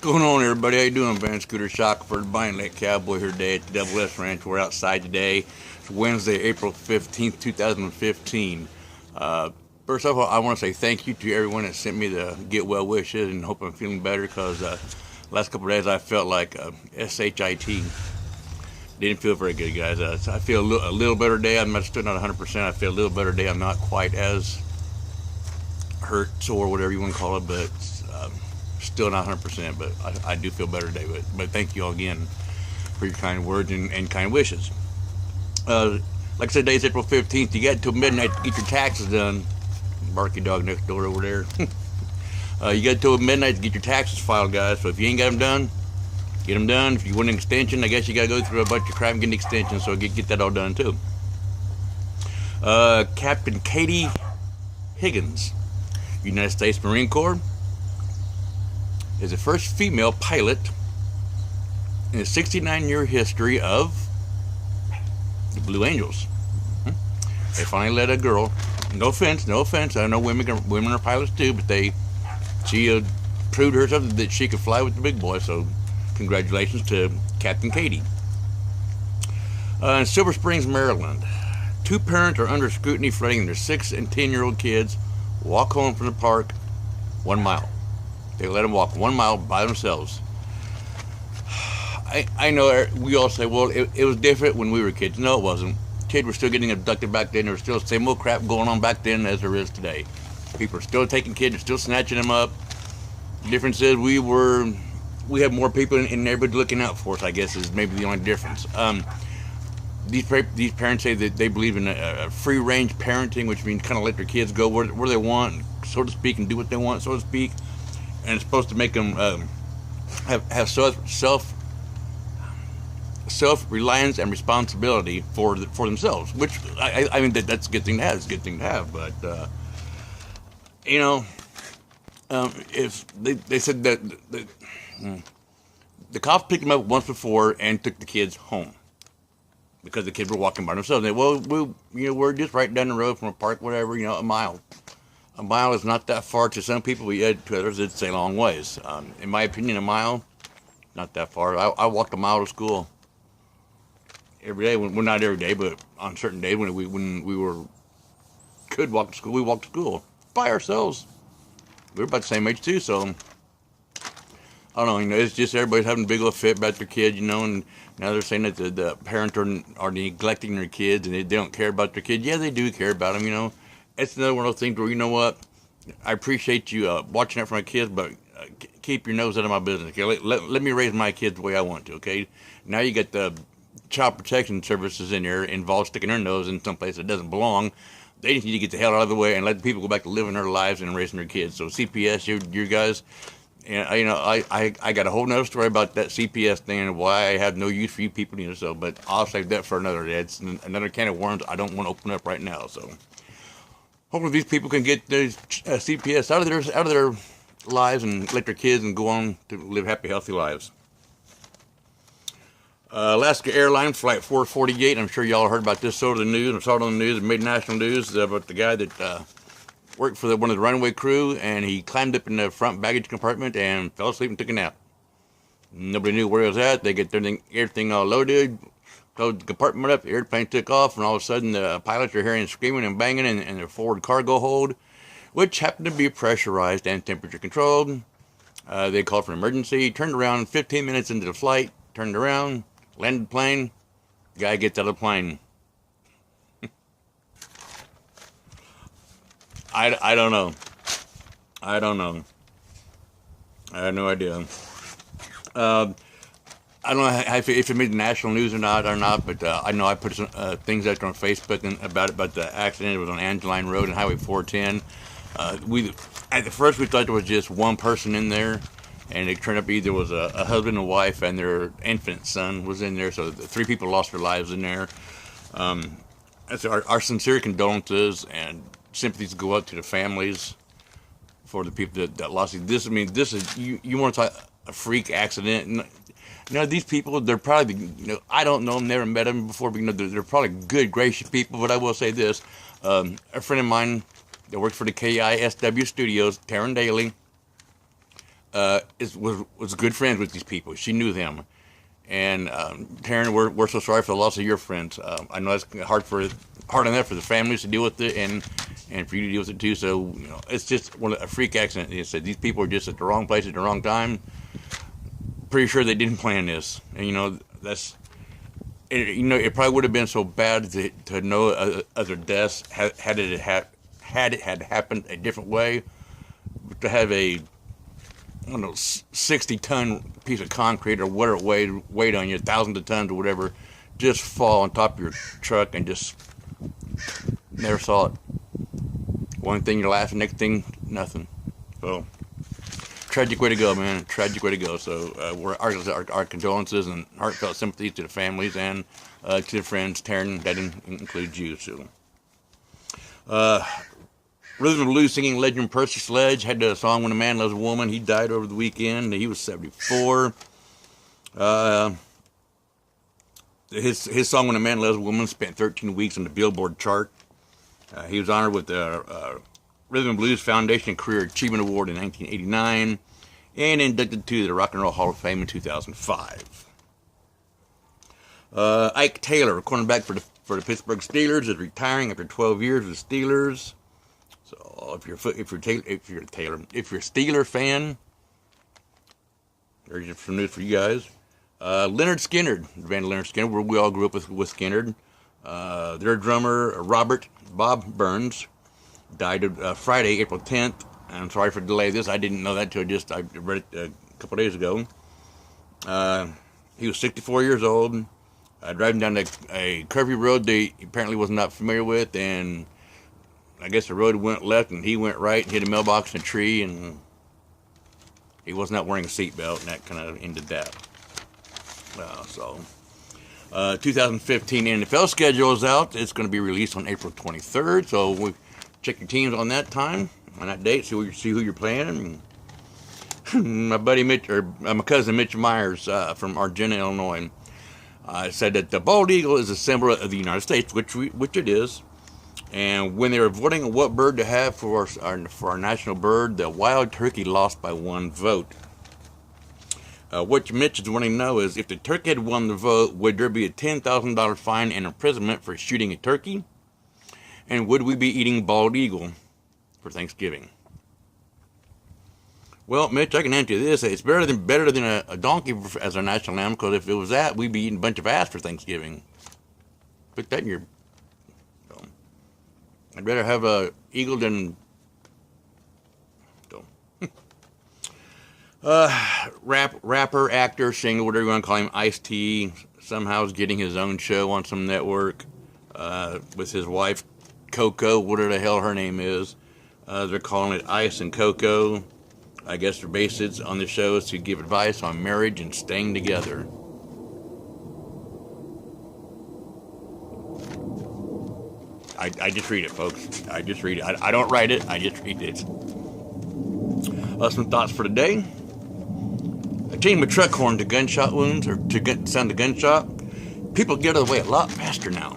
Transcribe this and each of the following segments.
Going on, everybody? How you doing? Van Scooter Shackelford, Buying Lake Cowboy here today at the Double S Ranch. We're outside today. It's Wednesday, April 15th, 2015. First of all, I want to say thank you to everyone that sent me the get well wishes and hope I'm feeling better because last couple of days I felt like SHIT. Didn't feel very good, guys. So I feel a little better today. I'm still not 100%. I feel a little better today. I'm not quite as hurt, sore, whatever you want to call it, but still not 100%, but I do feel better today. But thank you all again for your kind words and kind wishes. Like I said, today's April 15th. You got until midnight to get your taxes done. Barky dog next door over there. You got until midnight to get your taxes filed, guys. So if you ain't got them done, get them done. If you want an extension, I guess you got to go through a bunch of crap and get an extension. So get that all done too. Captain Katie Higgins, United States Marine Corps, is the first female pilot in the 69-year history of the Blue Angels. They finally let a girl. No offense. I know women are pilots too, but she proved herself that she could fly with the big boys. So, congratulations to Captain Katie. In Silver Springs, Maryland, two parents are under scrutiny for letting their 6 and 10-year-old kids walk home from the park 1 mile. They let them walk 1 mile by themselves. I know we all say, well, it was different when we were kids. No, it wasn't. Kids were still getting abducted back then. There was still the same old crap going on back then as there is today. People are still taking kids, they're still snatching them up. The difference is we have more people in the neighborhood looking out for us, I guess, is maybe the only difference. These parents say that they believe in a free-range parenting, which means kind of let their kids go where they want, so to speak, and do what they want, so to speak. And it's supposed to make them have self-reliance and responsibility for themselves, which I mean that's a good thing to have. It's a good thing to have, but if they said that the cops picked them up once before and took the kids home because the kids were walking by themselves. They we're just right down the road from a park, whatever, a mile. A mile is not that far to some people, but to others it's a long ways. In my opinion, a mile, not that far. I walked a mile to school every day. Well, not every day, but on certain days when we could walk to school, we walked to school by ourselves. We were about the same age too, so I don't know. It's just everybody's having a big old fit about their kids, and now they're saying that the parents are neglecting their kids and they don't care about their kids. Yeah, they do care about them, It's another one of those things where, you know what, I appreciate you watching out for my kids, but keep your nose out of my business. Okay? Let me raise my kids the way I want to, okay? Now you got the child protection services in there involved sticking their nose in someplace that doesn't belong. They just need to get the hell out of the way and let the people go back to living their lives and raising their kids. So CPS, you guys, and I got a whole nother story about that CPS thing and why I have no use for you people, but I'll save that for another day. It's another can of worms I don't want to open up right now, so. Hopefully these people can get their CPS out of their lives and let their kids and go on to live happy, healthy lives. Alaska Airlines Flight 448. I'm sure y'all heard about this over the news. I saw it on the news. It made national news about the guy that worked for one of the runway crew, and he climbed up in the front baggage compartment and fell asleep and took a nap. Nobody knew where he was at. They get everything all loaded. Closed the compartment up, the airplane took off, and all of a sudden the pilots are hearing screaming and banging in their forward cargo hold, which happened to be pressurized and temperature controlled. They called for an emergency, turned around 15 minutes into the flight, turned around, landed the plane, the guy gets out of the plane. I don't know. I have no idea. I don't know if it made the national news or not, but I know I put some things out there on Facebook about the accident. It was on Angeline Road and Highway 410. At the first we thought there was just one person in there, and it turned up either was a husband and wife and their infant son was in there, so the 3 people lost their lives in there. So our sincere condolences and sympathies go out to the families for the people that lost it. This is you want to talk a freak accident. These people, they're probably, I don't know them, never met them before, but, they're probably good, gracious people, but I will say this. A friend of mine that works for the KISW studios, Taryn Daly, was good friends with these people. She knew them. And Taryn, we're so sorry for the loss of your friends. I know it's hard enough for the families to deal with it, and for you to deal with it too. So it's just a freak accident. It said these people are just at the wrong place at the wrong time. Pretty sure they didn't plan this, and that's. It probably would have been so bad to know other deaths had it happened a different way. To have a 60-ton piece of concrete or whatever it weighed on you, thousands of tons or whatever, just fall on top of your truck and just never saw it. One thing you're laughing, next thing nothing. So tragic way to go, man. Tragic way to go. So our condolences and heartfelt sympathy to the families and to the friends. Taryn, that includes you. So, rhythm and blues singing legend Percy Sledge had a song "When a Man Loves a Woman." He died over the weekend. He was 74. His song "When a Man Loves a Woman" spent 13 weeks on the Billboard chart. He was honored with the Rhythm and Blues Foundation Career Achievement Award in 1989 and inducted to the Rock and Roll Hall of Fame in 2005. Ike Taylor, cornerback for the Pittsburgh Steelers, is retiring after 12 years with the Steelers. So if you're a Steeler fan, there's some news for you guys. Leonard Skinner, the band Leonard Skinner, where we all grew up with Skinner. Their drummer Bob Burns died Friday, April 10th. I'm sorry for the delay. I didn't know that till I read it a couple days ago. He was 64 years old. Driving down a curvy road they apparently was not familiar with, and I guess the road went left and he went right and hit a mailbox and a tree, and he was not wearing a seatbelt, and that kind of ended that. 2015 NFL schedule is out. It's going to be released on April 23rd, so we check your teams on that time, on that date, see who you're playing. My buddy my cousin Mitch Myers from Argenta, Illinois, said that the bald eagle is a symbol of the United States, which it is. And when they were voting on what bird to have for our national bird, the wild turkey lost by 1 vote. What Mitch is wanting to know is, if the turkey had won the vote, would there be a $10,000 fine and imprisonment for shooting a turkey? And would we be eating bald eagle for Thanksgiving? Well, Mitch, I can answer you this. It's better than a donkey as our national animal, because if it was that, we'd be eating a bunch of ass for Thanksgiving. Put that in your... I'd rather have a eagle than... rapper, actor, singer, whatever you want to call him, Ice-T, somehow is getting his own show on some network with his wife, Coco, whatever the hell her name is. They're calling it Ice and Coco. I guess their basis on the show is to give advice on marriage and staying together. I just read it, folks. I just read it. I don't write it. I just read it. Some thoughts for today. Changing my truck horn to gunshot wounds, or to sound the gunshot. People get out of the way a lot faster now.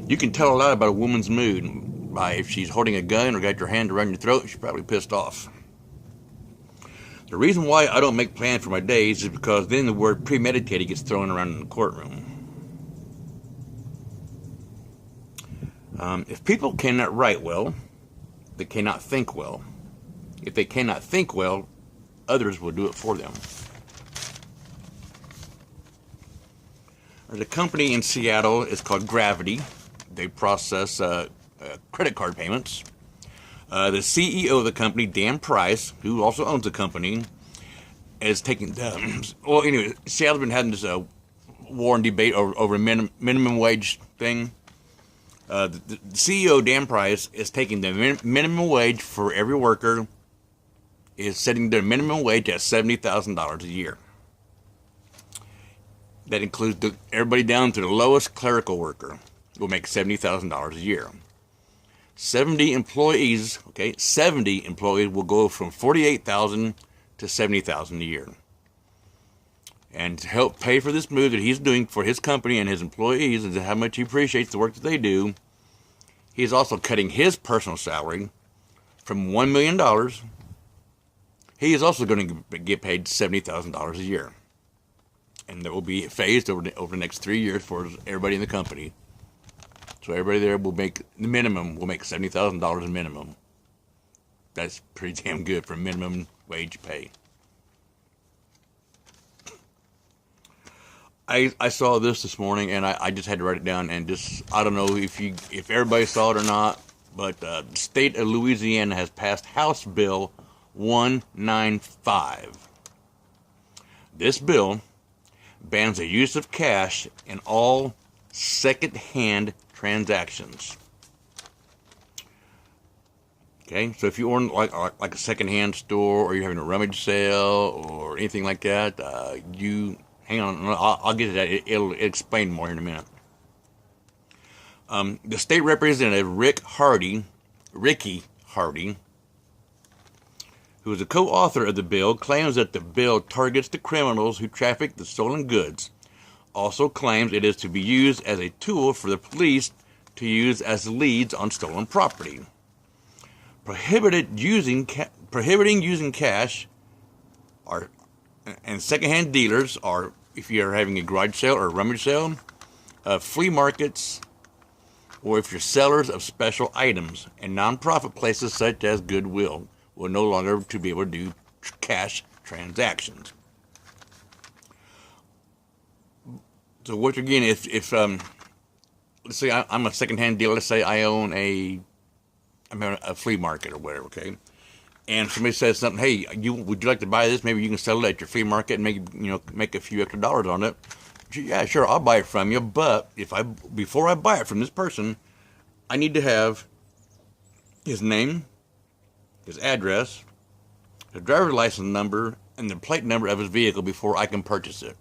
You can tell a lot about a woman's mood by if she's holding a gun or got your hand around your throat. She's probably pissed off. The reason why I don't make plans for my days is because then the word premeditated gets thrown around in the courtroom. If people cannot write well, they cannot think well. If they cannot think well, others will do it for them. There's a company in Seattle. It's called Gravity. They process credit card payments. The CEO of the company, Dan Price, who also owns the company, is taking... well, anyway, Seattle's been having this war and debate over a minimum wage thing. The CEO, Dan Price, is taking the minimum wage for every worker, is setting their minimum wage at $70,000 a year. That includes everybody down to the lowest clerical worker will make $70,000 a year. 70 employees will go from $48,000 to $70,000 a year. And to help pay for this move that he's doing for his company and his employees, and how much he appreciates the work that they do, he's also cutting his personal salary from $1 million he is also going to get paid $70,000 a year. And that will be phased over the next 3 years for everybody in the company. So everybody there will make, the minimum will make $70,000 minimum. That's pretty damn good for minimum wage pay. I saw this morning, and I just had to write it down, and just, I don't know if everybody saw it or not, but the state of Louisiana has passed House Bill 195. This bill bans the use of cash in all second-hand transactions. Okay, so if you own like a second-hand store, or you're having a rummage sale or anything like that, hang on, I'll get to that. It'll explain more in a minute. The state representative Ricky Hardy, who is a co-author of the bill, claims that the bill targets the criminals who traffic the stolen goods. Also claims it is to be used as a tool for the police to use as leads on stolen property. Prohibiting using cash and secondhand dealers are, if you are having a garage sale or a rummage sale, flea markets, or if you're sellers of special items, and nonprofit places such as Goodwill will no longer to be able to do cash transactions. So once again, if let's say I'm a secondhand dealer, let's say I own a flea market or whatever, okay, and somebody says something, hey, would you like to buy this? Maybe you can sell it at your flea market and make a few extra dollars on it. Yeah, sure, I'll buy it from you, but before I buy it from this person, I need to have his name, his address, his driver's license number, and the plate number of his vehicle before I can purchase it.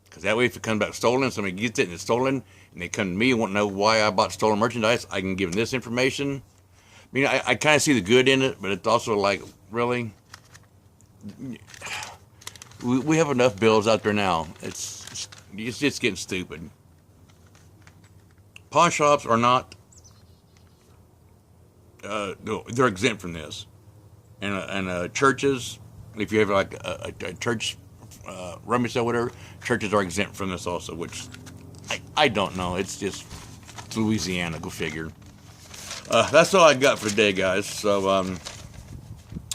Because that way, if it comes back stolen, somebody gets it and it's stolen, and they come to me and want to know why I bought stolen merchandise, I can give them this information. I mean, I kind of see the good in it, but it's also like, really? We have enough bills out there now. It's just getting stupid. Pawn shops are not, no, they're exempt from this. And churches, if you have like a church rummage sale, whatever, churches are exempt from this also, which I don't know. It's just Louisiana, go figure. That's all I got for today, guys. So,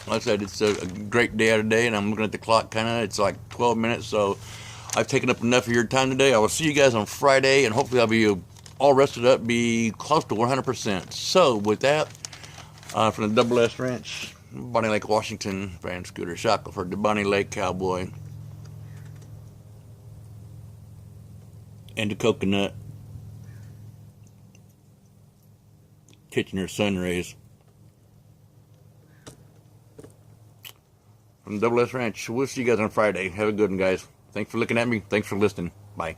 like I said, it's a great day out of today, and I'm looking at the clock it's like 12 minutes, so I've taken up enough of your time today. I will see you guys on Friday, and hopefully I'll be all rested up, be close to 100%. So, with that, from the Double S Ranch, Bonnie Lake, Washington, Van Scooter, Shackelford, the Bonnie Lake Cowboy, and the Coconut, Kitchener Sunrays. From Double S Ranch. We'll see you guys on Friday. Have a good one, guys. Thanks for looking at me. Thanks for listening. Bye.